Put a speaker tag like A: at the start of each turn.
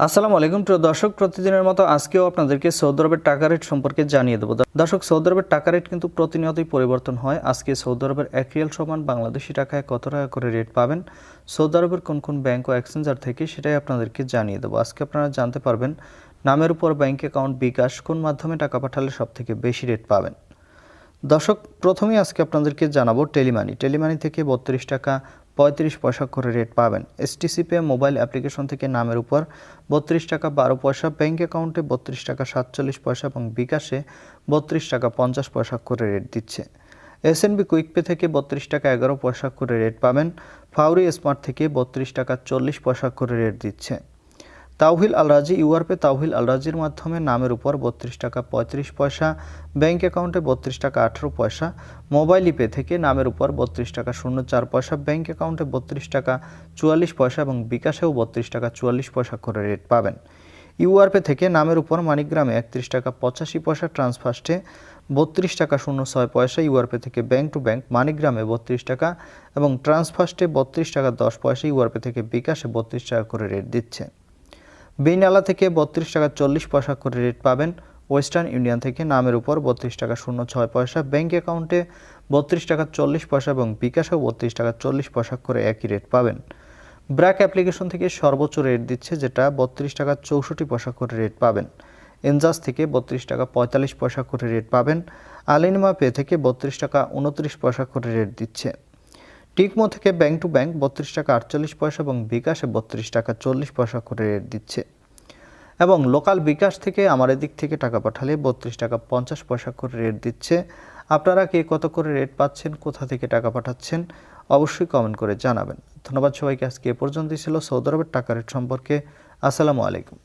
A: আসসালামু আলাইকুম প্রিয় দর্শক, প্রতিদিনের মতো আজকেও আপনাদেরকে সৌদি আরবের টাকা রেট সম্পর্কে জানিয়ে দেবো। দর্শক, সৌদি আরবের টাকা রেট কিন্তু প্রতিনিয়তই পরিবর্তন হয়। আজকে সৌদি আরবের 1 রিয়াল সমান বাংলাদেশি টাকায় কত টাকা করে রেট পাবেন সৌদি আরবের কোন কোন ব্যাংক ও এক্সচেঞ্জার থেকে, সেটাই আপনাদেরকে জানিয়ে দেবো। আজকে আপনারা জানতে পারবেন নামের উপর ব্যাংক অ্যাকাউন্ট বিকাশ কোন মাধ্যমে টাকা পাঠালে সবথেকে বেশি রেট পাবেন। দর্শক, প্রথমেই আজকে আপনাদেরকে জানাবো টেলিমানি থেকে 32 টাকা 35 পয়সা করে রেট পাবেন। এসটিসি পে মোবাইল অ্যাপ্লিকেশন থেকে নামের উপর 32 টাকা 12 পয়সা, ব্যাংক অ্যাকাউন্টে 32 টাকা 47 পয়সা এবং বিকাশে 32 টাকা 50 পয়সা করে রেট দিচ্ছে। এসএনবি কুইক পে থেকে 32 টাকা 11 পয়সা করে রেট পাবেন। ফাউরি স্মার্ট থেকে 32 টাকা 40 পয়সা করে রেট দিচ্ছে। তাওহিল আল রাজি ইউআরপে তাওহিল আল রাজির মাধ্যমে নামের উপর 32 টাকা 35 পয়সা, ব্যাংক অ্যাকাউন্টে 32 টাকা 18 পয়সা, মোবাইল পে থেকে নামের উপর 32 টাকা 04 পয়সা, ব্যাংক অ্যাকাউন্টে 32 টাকা 44 পয়সা এবং বিকাশেও 32 টাকা 44 পয়সা করে রেট পাবেন। ইউআরপে থেকে নামের উপর মানিকগ্রামে 31 টাকা 85 পয়সা, ট্রান্সফার্স্টে 32 টাকা 06 পয়সা, ইউআরপে থেকে ব্যাংক টু ব্যাংক মানিকগ্রামে 32 টাকা এবং ট্রান্সফার্স্টে 32 টাকা 10 পয়সা, ইউআরপে থেকে বিকাশে 32 টাকা করে রেট দিচ্ছে। বিনালা থেকে 32 টাকা 40 পয়সা করে রেট পাবেন। ওয়েস্টার্ন ইউনিয়ন থেকে নামের উপর 32 টাকা 06 পয়সা, ব্যাংক অ্যাকাউন্টে 32 টাকা 40 পয়সা এবং বিকাশেও 32 টাকা 40 পয়সা করে একই রেট পাবেন। ব্র্যাক অ্যাপ্লিকেশন থেকে সর্বোচ্চ রেট দিচ্ছে, যেটা 32 টাকা 64 পয়সা করে রেট পাবেন। এনজাস থেকে 32 টাকা 45 পয়সা করে রেট পাবেন। আলিনিমা পে থেকে 32 টাকা 29 পয়সা করে রেট দিচ্ছে। টিকমো থেকে ব্যাংক টু ব্যাংক 32 টাকা 48 পয়সা এবং বিকাশে 32 টাকা 40 পয়সা করে রেট দিচ্ছে। এবং লোকাল বিকাশ থেকে আমার এদিক থেকে টাকা পাঠালে 32 টাকা 50 পয়সা করে রেট দিচ্ছে। আপনারা কে কত করে রেট পাচ্ছেন, কোথা থেকে টাকা পাঠাচ্ছেন, অবশ্যই কমেন্ট করে জানাবেন। ধন্যবাদ সবাইকে। আজকে এ পর্যন্তই ছিল সৌদি আরবের টাকা রেট সম্পর্কে। আসসালামু আলাইকুম।